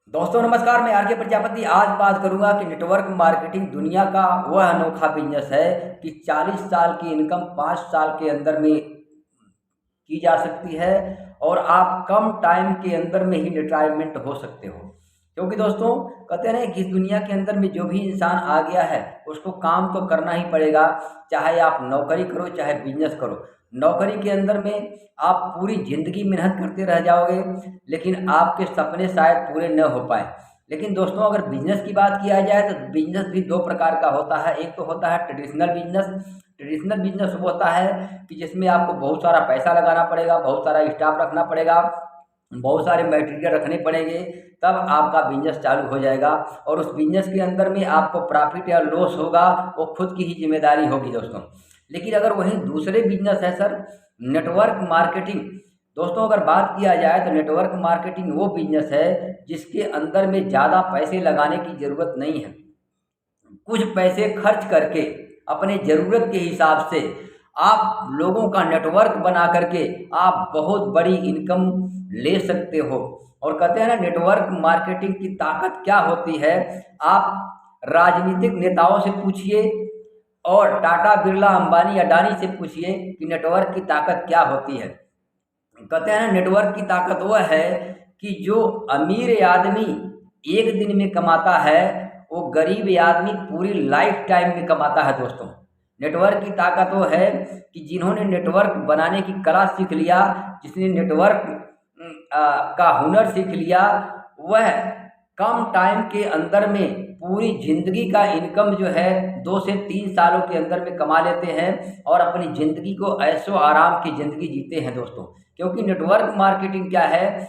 दोस्तों नमस्कार, मैं आर के प्रजापति आज बात करूंगा कि नेटवर्क मार्केटिंग दुनिया का वह अनोखा बिजनेस है कि 40 साल की इनकम 5 साल के अंदर में की जा सकती है और आप कम टाइम के अंदर में ही रिटायरमेंट हो सकते हो। क्योंकि दोस्तों कहते हैं ना कि इस दुनिया के अंदर में जो भी इंसान आ गया है उसको काम तो करना ही पड़ेगा, चाहे आप नौकरी करो चाहे बिजनेस करो। नौकरी के अंदर में आप पूरी ज़िंदगी मेहनत करते रह जाओगे, लेकिन आपके सपने शायद पूरे न हो पाए। लेकिन दोस्तों अगर बिजनेस की बात किया जाए तो बिजनेस भी दो प्रकार का होता है। एक तो होता है ट्रेडिशनल बिजनेस। ट्रेडिशनल बिजनेस वो होता है कि जिसमें आपको बहुत सारा पैसा लगाना पड़ेगा, बहुत सारा स्टाफ रखना पड़ेगा, बहुत सारे मटेरियल रखने पड़ेंगे, तब आपका बिजनेस चालू हो जाएगा। और उस बिजनेस के अंदर में आपको प्रॉफिट या लॉस होगा वो खुद की ही जिम्मेदारी होगी दोस्तों। लेकिन अगर वहीं दूसरे बिजनेस है सर, नेटवर्क मार्केटिंग। दोस्तों अगर बात किया जाए तो नेटवर्क मार्केटिंग वो बिजनेस है जिसके अंदर में ज़्यादा पैसे लगाने की ज़रूरत नहीं है। कुछ पैसे खर्च करके अपने ज़रूरत के हिसाब से आप लोगों का नेटवर्क बना करके आप बहुत बड़ी इनकम ले सकते हो। और कहते हैं ना नेटवर्क मार्केटिंग की ताकत क्या होती है, आप राजनीतिक नेताओं से पूछिए और टाटा बिरला अंबानी अडानी से पूछिए कि नेटवर्क की ताकत क्या होती है। कहते हैं ना नेटवर्क की ताकत वह है कि जो अमीर आदमी एक दिन में कमाता है वो गरीब आदमी पूरी लाइफ टाइम में कमाता है दोस्तों। नेटवर्क की ताकत वो है कि जिन्होंने नेटवर्क बनाने की कला सीख लिया, जिसने नेटवर्क का हुनर सीख लिया, वह कम टाइम के अंदर में पूरी ज़िंदगी का इनकम जो है 2 से 3 सालों के अंदर में कमा लेते हैं और अपनी ज़िंदगी को ऐशो आराम की ज़िंदगी जीते हैं दोस्तों। क्योंकि नेटवर्क मार्केटिंग क्या है,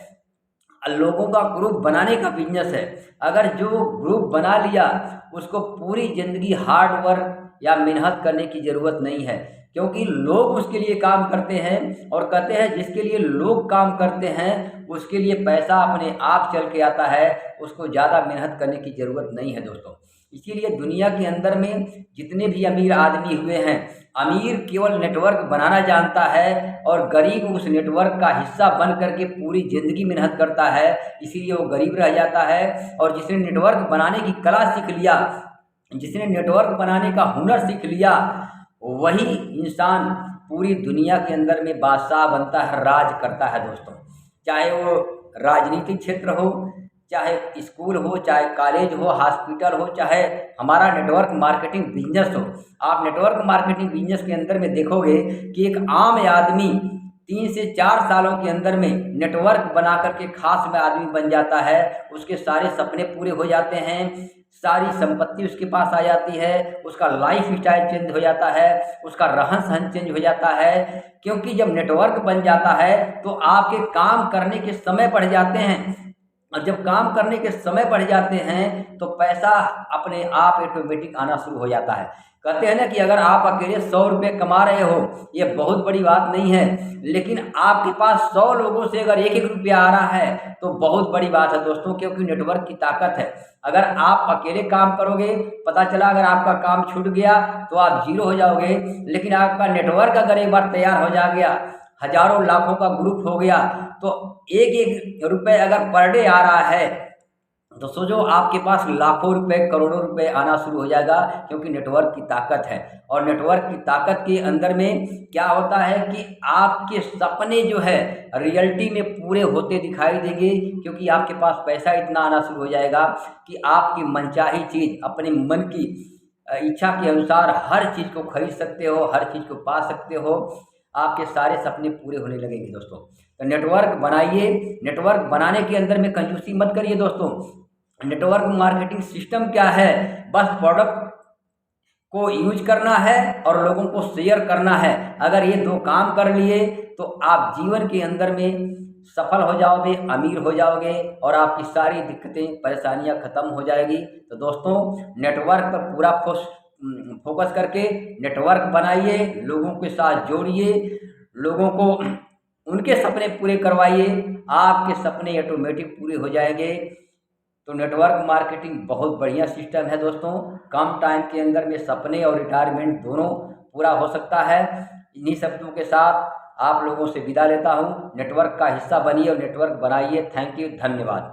लोगों का ग्रुप बनाने का बिजनेस है। अगर जो ग्रुप बना लिया उसको पूरी ज़िंदगी हार्ड वर्क या मेहनत करने की ज़रूरत नहीं है, क्योंकि लोग उसके लिए काम करते हैं। और कहते हैं जिसके लिए लोग काम करते हैं उसके लिए पैसा अपने आप चल के आता है, उसको ज़्यादा मेहनत करने की ज़रूरत नहीं है दोस्तों। इसीलिए दुनिया के अंदर में जितने भी अमीर आदमी हुए हैं, अमीर केवल नेटवर्क बनाना जानता है और गरीब उस नेटवर्क का हिस्सा बन करके पूरी ज़िंदगी मेहनत करता है, इसीलिए वो गरीब रह जाता है। और जिसने नेटवर्क बनाने की कला सीख लिया, जिसने नेटवर्क बनाने का हुनर सीख लिया, वही इंसान पूरी दुनिया के अंदर में बादशाह बनता है, राज करता है दोस्तों। चाहे वो राजनीतिक क्षेत्र हो, चाहे स्कूल हो, चाहे कॉलेज हो, हॉस्पिटल हो, चाहे हमारा नेटवर्क मार्केटिंग बिजनेस हो। आप नेटवर्क मार्केटिंग बिजनेस के अंदर में देखोगे कि एक आम आदमी 3 से 4 सालों के अंदर में नेटवर्क बना करके खास में आदमी बन जाता है। उसके सारे सपने पूरे हो जाते हैं, सारी संपत्ति उसके पास आ जाती है, उसका लाइफ स्टाइल चेंज हो जाता है, उसका रहन सहन चेंज हो जाता है। क्योंकि जब नेटवर्क बन जाता है तो आपके काम करने के समय बढ़ जाते हैं, और जब काम करने के समय बढ़ जाते हैं तो पैसा अपने आप ऑटोमेटिक आना शुरू हो जाता है। कहते हैं ना कि अगर आप अकेले 100 रुपये कमा रहे हो ये बहुत बड़ी बात नहीं है, लेकिन आपके पास 100 लोगों से अगर 1-1 रुपया आ रहा है तो बहुत बड़ी बात है दोस्तों। क्योंकि नेटवर्क की ताकत है। अगर आप अकेले काम करोगे, पता चला अगर आपका काम छूट गया तो आप जीरो हो जाओगे। लेकिन आपका नेटवर्क अगर एक बार तैयार हो जा गया, हजारों लाखों का ग्रुप हो गया, तो 1-1 रुपये अगर पर डे आ रहा है तो सोचो आपके पास लाखों रुपए करोड़ों रुपए आना शुरू हो जाएगा। क्योंकि नेटवर्क की ताकत है। और नेटवर्क की ताकत के अंदर में क्या होता है कि आपके सपने जो है रियलिटी में पूरे होते दिखाई देंगे, क्योंकि आपके पास पैसा इतना आना शुरू हो जाएगा कि आपकी मनचाही चीज़ अपने मन की इच्छा के अनुसार हर चीज़ को खरीद सकते हो, हर चीज़ को पा सकते हो। आपके सारे सपने पूरे होने लगेंगे दोस्तों। तो नेटवर्क बनाइए। नेटवर्क बनाने के अंदर में कंजूसी मत करिए दोस्तों। नेटवर्क मार्केटिंग सिस्टम क्या है, बस प्रोडक्ट को यूज करना है और लोगों को शेयर करना है। अगर ये दो काम कर लिए तो आप जीवन के अंदर में सफल हो जाओगे, अमीर हो जाओगे और आपकी सारी दिक्कतें परेशानियां खत्म हो जाएगी। तो दोस्तों नेटवर्क पर पूरा फोकस करके नेटवर्क बनाइए, लोगों के साथ जोड़िए, लोगों को उनके सपने पूरे करवाइए, आपके सपने ऑटोमेटिक पूरे हो जाएंगे। तो नेटवर्क मार्केटिंग बहुत बढ़िया सिस्टम है दोस्तों। कम टाइम के अंदर में सपने और रिटायरमेंट दोनों पूरा हो सकता है। इन्हीं शब्दों के साथ आप लोगों से विदा लेता हूँ। नेटवर्क का हिस्सा बनिए और नेटवर्क बनाइए। थैंक यू, धन्यवाद।